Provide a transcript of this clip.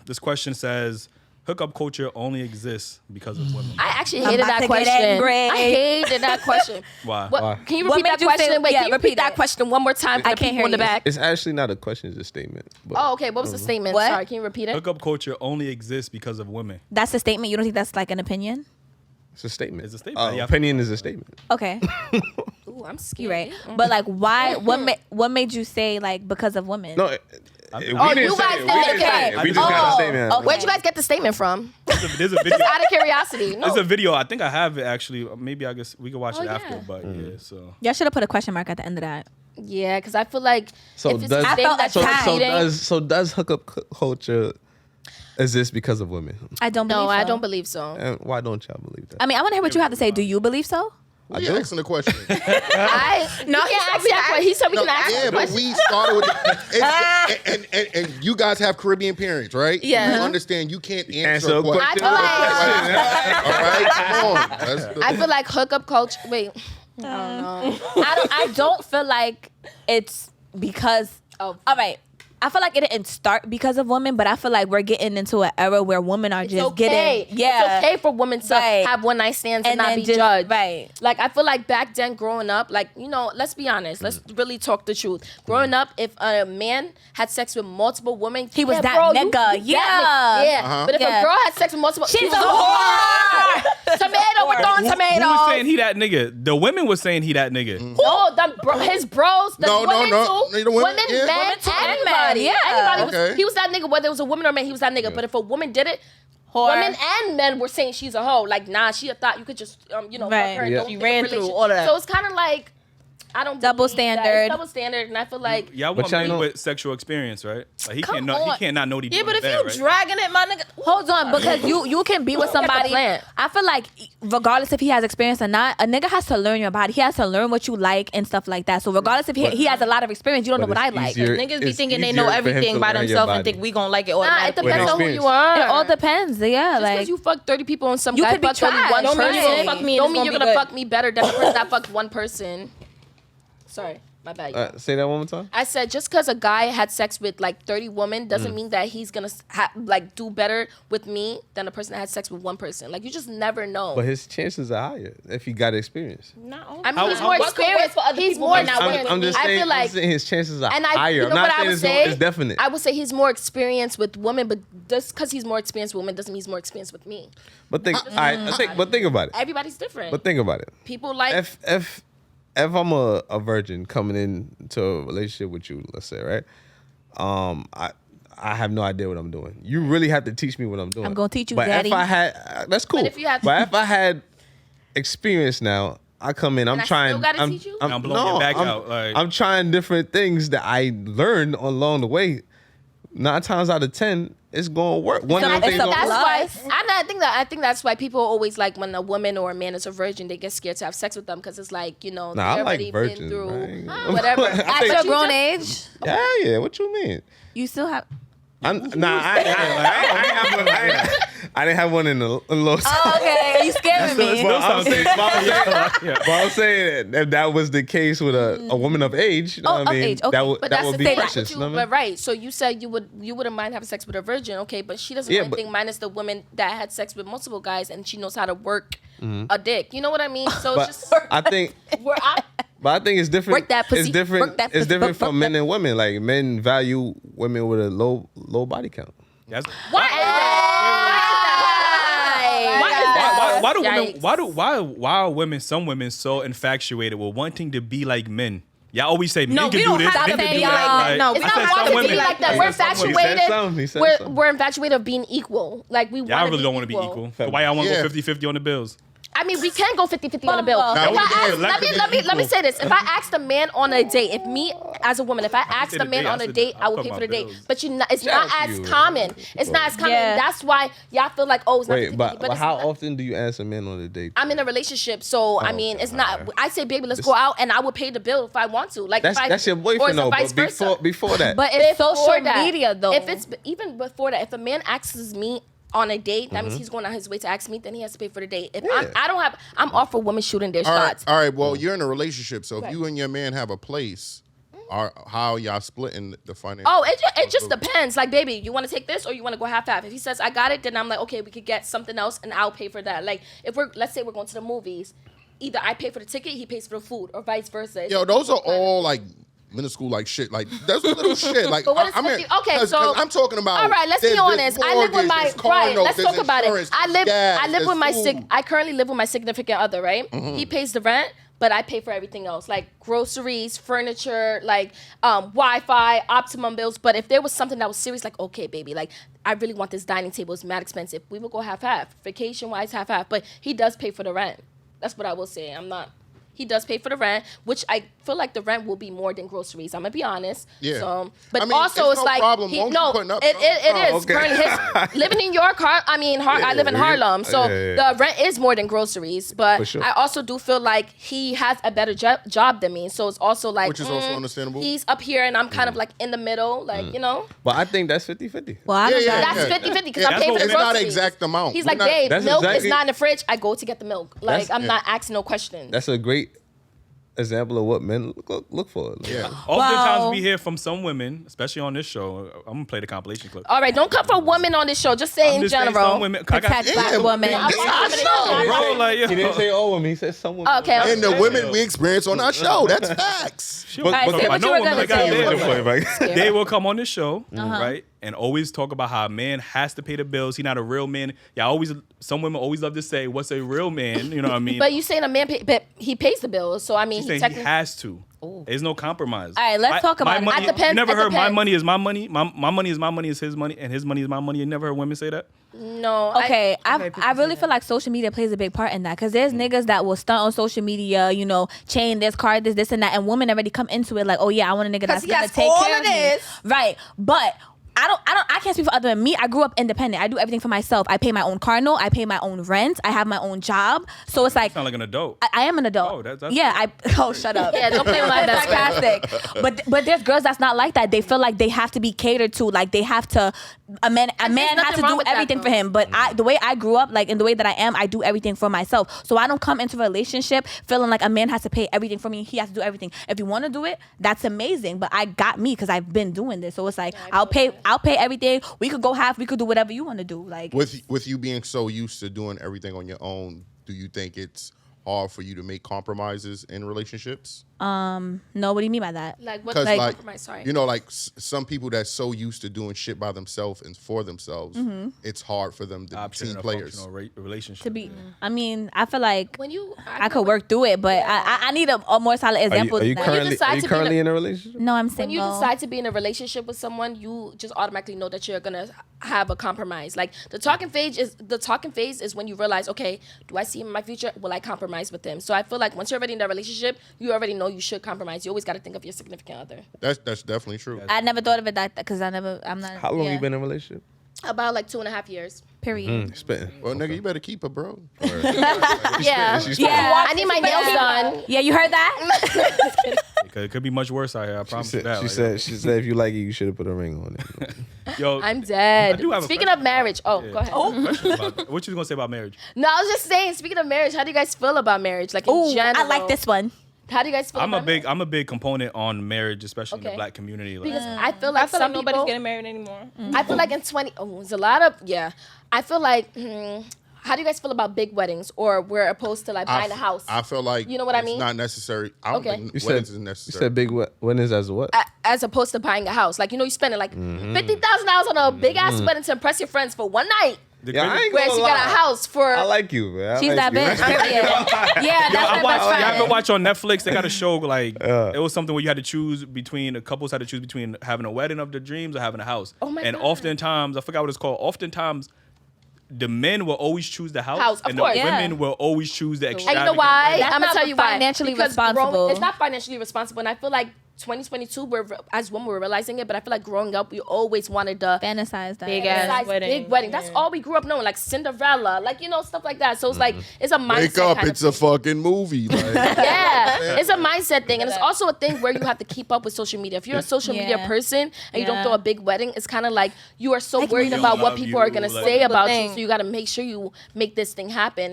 This question says, hookup culture only exists because of women. I actually hated that question. I hated that question. Why? Can you repeat that question? Wait, can you repeat that question one more time for the people in the back? It's actually not a question, it's a statement. But, oh, okay. What was the statement? What? Sorry, can you repeat it? Hookup culture only exists because of women. That's a statement? You don't think that's like an opinion? It's a statement. It's a statement. Opinion is a statement. Okay. Ooh, I'm scared. You're right. But like, why? What made you say like because of women? No. You guys didn't say it. We just got a statement. Okay. Where'd you guys get the statement from? There's a video. Just out of curiosity. No. There's a video. I think I have it actually. Maybe I guess we can watch it after. But yeah, so y'all should have put a question mark at the end of that. Yeah, because I feel like does hookup culture exist because of women? I don't believe so. I don't believe so. And why don't y'all believe that? I mean, I want to hear what you have to say. Do you believe so? We asking the question. No, he can't ask that question. He said we can ask the question. But we started with and you guys have Caribbean parents, right? Yeah. You understand you can't answer a question. I feel like, all right, come on. I feel like hookup culture. Wait, I don't know. I don't feel like it's because. All right. I feel like it didn't start because of women, but I feel like we're getting into an era where women are just getting. Yeah. It's okay for women to have one night stands and not be judged. Right. Like, I feel like back then growing up, like, you know, let's be honest. Let's really talk the truth. Growing up, if a man had sex with multiple women, he was that nigga. Yeah. But if a girl had sex with multiple, she's a whore. Tomato, we're throwing tomatoes. Who was saying he that nigga? The women was saying he that nigga. No, his bros, the women too. Women, men, anybody. Yeah. Anybody he was that nigga, whether it was a woman or a man, he was that nigga. But if a woman did it, women and men were saying she's a hoe. Like, nah, she thought you could just, fuck her. And She ran through all of that. So it's kind of like, I don't double standard. standard. Double standard, and I feel like y'all want me with sexual experience, right? Like he can't not know these. Yeah, but if you dragging it, my nigga, hold on, because you can be with somebody. I feel like regardless if he has experience or not, a nigga has to learn your body. He has to learn what you like and stuff like that. So regardless if he has a lot of experience, you don't know what I like. Niggas be thinking they know everything by themselves and think we gonna like it automatically. It depends on who you are. It all depends. Yeah, just like because you fuck 30 people and some you guy could be fucked only one person, don't mean you're gonna fuck me better than the person that fucked one person. Sorry, my bad. Say that one more time. I said just because a guy had sex with like 30 women doesn't mean that he's gonna do better with me than a person that had sex with one person. Like, you just never know. But his chances are higher if he got experience. No, I mean he's more experienced. He's more experienced. I'm just saying, I feel like his chances are higher. I'm not saying it's definite. I would say he's more experienced with women, but just because he's more experienced with women doesn't mean he's more experienced with me. But think about it. Everybody's different. But think about it. People like if I'm a virgin coming into a relationship with you, let's say, right? I have no idea what I'm doing. You really have to teach me what I'm doing. I'm gonna teach you, but daddy. If I had, that's cool. But if I had experience now, I come in. I'm trying. I'm blowing your back out. Like, I'm trying different things that I learned along the way. 9 times out of 10, it's gonna work. One of them things gonna work. I think that's why people always like when a woman or a man is a virgin, they get scared to have sex with them because it's like, they've already virgins, been through right? whatever. After a grown age, yeah. What you mean? You still have. I didn't have one in the Los. Oh, okay. You scared me. But I'm saying if that was the case with a woman of age, you know what I mean? Age, okay. That would be precious. But right, so you said you wouldn't mind having sex with a virgin, okay? But she doesn't know anything minus the woman that had sex with multiple guys and she knows how to work a dick. You know what I mean? So it's just I think. But I think it's different. Work that pussy. It's different. It's different for men and women. Like, men value women with a low body count. Why are women, some women, so infatuated with wanting to be like men? Y'all always say men can do this, men can do that. No, it's not wanting to be like that. We're infatuated. We're infatuated of being equal. Like, we y'all really don't want to be equal. Why y'all want to go 50-50 on the bills? I mean, we can go 50-50 on a bill. Let me say this. If I asked a man on a date, if me as a woman, if I asked a man on a date, I would pay for the date. But it's not as common. It's not as common. That's why y'all feel like, it's not 50-50. But how often do you ask a man on a date? I'm in a relationship, so I mean, it's not. I say, baby, let's go out, and I will pay the bill if I want to. Like, that's your boyfriend, though. But before that, but it's social media, though. If it's even before that, if a man asks me on a date, that means he's going out his way to ask me, then he has to pay for the date. If I'm all for women shooting their shots. All right, well, you're in a relationship, so if you and your man have a place, how y'all splitting the finance? Oh, it just depends. Like, baby, you want to take this or you want to go half-half? If he says I got it, then I'm like, okay, we could get something else and I'll pay for that. Like, if let's say we're going to the movies, either I pay for the ticket, he pays for the food, or vice versa. Yo, those are all like middle school like shit. Like that's little shit. Like but what is 50? Okay, so I'm talking about. All right, let's be honest. I live with my let's talk about it. I live with my I currently live with my significant other, right? Mm-hmm. He pays the rent, but I pay for everything else, like groceries, furniture, like Wi-Fi, Optimum bills. But if there was something that was serious, like, okay, baby, like I really want this dining table, it's mad expensive, we will go half-half. Vacation-wise, half-half. But he does pay for the rent. That's what I will say. He does pay for the rent, which I feel like the rent will be more than groceries. I'm gonna be honest. Yeah. So, but I mean, also it's no like problem. it is. Okay. Currently, living in York, I live in Harlem, so the rent is more than groceries. But sure. I also do feel like he has a better job than me, so it's also like which is also understandable. He's up here and I'm kind of like in the middle, like you know. But I think that's 50-50. Well, That's 50-50 because I'm paying for the it's groceries. not an exact amount. He's like, babe, That's milk is exactly- not in the fridge. I go to get the milk. Like I'm not asking no questions. That's a great example of what men look for. Yeah. Oftentimes we hear from some women, especially on this show. I'm gonna play the compilation clip. All right, don't come for women on this show. Just say in general. Some women, protect black women. bro, like, yo. He didn't say all women. He said some women. Okay. And the women we experience on our show. That's facts. She But- was but- talking about what you were women gonna like say. that. They will come on this show, right, and always talk about how a man has to pay the bills. He's not a real man. Some women always love to say, "What's a real man?" You know what I mean? But you saying a man, but he pays the bills, so I mean, She's saying he has to. There's no compromise. All right, let's talk about it. Money, It depends- you never it heard my depends. money is my money. My money is my money is his money, and his money is my money. You never heard women say that? No. Okay, I really feel like social media plays a big part in that because there's niggas that will stunt on social media, you know, chain this, card this, and that, and women already come into it like, oh yeah, I want a nigga that's he gonna has take all care of of me, this. right? But I can't speak for other than me. I grew up independent. I do everything for myself. I pay my own car note. I pay my own rent. I have my own job. So it's like Sound like an adult. I am an adult. Oh, that's yeah. Shut up. Yeah, don't play with my best friend. Sarcastic. But there's girls that's not like that. They feel like they have to be catered to. Like they have to. A man has nothing to wrong do with that, everything though. for him. But the way I grew up, like in the way that I am, I do everything for myself. So I don't come into a relationship feeling like a man has to pay everything for me. He has to do everything. If you want to do it, that's amazing. But I got me because I've been doing this. So it's like I'll pay everything. We could go half. We could do whatever you want to do. Like With you being so used to doing everything on your own, do you think it's hard for you to make compromises in relationships? no, what do you mean by that? Like what's 'Cause, the like, compromise? Sorry. you know, like some people that's so used to doing shit by themselves and for themselves, it's hard for them to be Option team in a players. functional relationship. To be, I mean, I feel like when you, I could work through it, but I need a more solid example. Are you than that. decide to be currently in in a relationship? No, I'm When single. you decide to be in a relationship with someone, you just automatically know that you're gonna have a compromise. Like the talking phase is when you realize, okay, do I see him in my future? Will I compromise with him? So I feel like once you're already in that relationship, you already know you should compromise. You always got to think of your significant other. That's definitely true. I never thought of it that because I'm not. How long yeah. you been in a relationship? About like 2.5 years. Period. Spitting. Well, nigga, you better keep her, bro. Yeah. Yeah. I need my nails done. Yeah, you heard that? It could be much worse out here. I promise you that. She said if you like it, you should have put a ring on it. Yo, I'm dead. I do have a Speaking question of marriage, go ahead. what you gonna say about marriage? No, I was just saying. Speaking of marriage, how do you guys feel about marriage? Like in Ooh, general. I like this one. How do you guys feel? I'm about marriage? a big component on marriage, especially in the Okay. black community. Like, Because I feel like some nobody's people. getting married anymore. I feel like in 20. Oh, there's a lot of I feel like. How do you guys feel about big weddings, or we're opposed to like buying a house? I feel like You know what I it's mean? not necessary. I don't Okay. think You weddings said is you necessary. said big weddings as what? As opposed to buying a house, like you spending like $50,000 on a big ass wedding to impress your friends for one night. Yeah, I ain't Whereas gonna you got lie. a house for. I like you, man. She's that bitch. Period. Yeah, that's I my watch, best you ever friend. watch on Netflix? They got a show like it was something where you had to choose between couples had to choose between having a wedding of their dreams or having a house. Oh my and God. oftentimes, I forgot what it's called. Oftentimes, the men will always choose the house, Of and course. the Yeah. women will always choose the And extravagant. you know why? wedding. That's I'm gonna not tell you why. financially Because responsible. it's not financially responsible, and I feel like 2022, as women, we're realizing it. But I feel like growing up, we always wanted the Fantasize that. Big ass size wedding. big wedding. That's all we grew up knowing, like Cinderella, like stuff like that. So it's like it's a mindset. Wake up! kind of It's a fucking movie. Like, yeah, it's a mindset thing, and it's also a thing where you have to keep up with social media. If you're a social media Yeah. person and you don't Yeah. throw a big wedding, it's kind of like you are so Like, worried we about don't what love people you, are gonna like- say about you. thing. So you got to make sure you make this thing happen.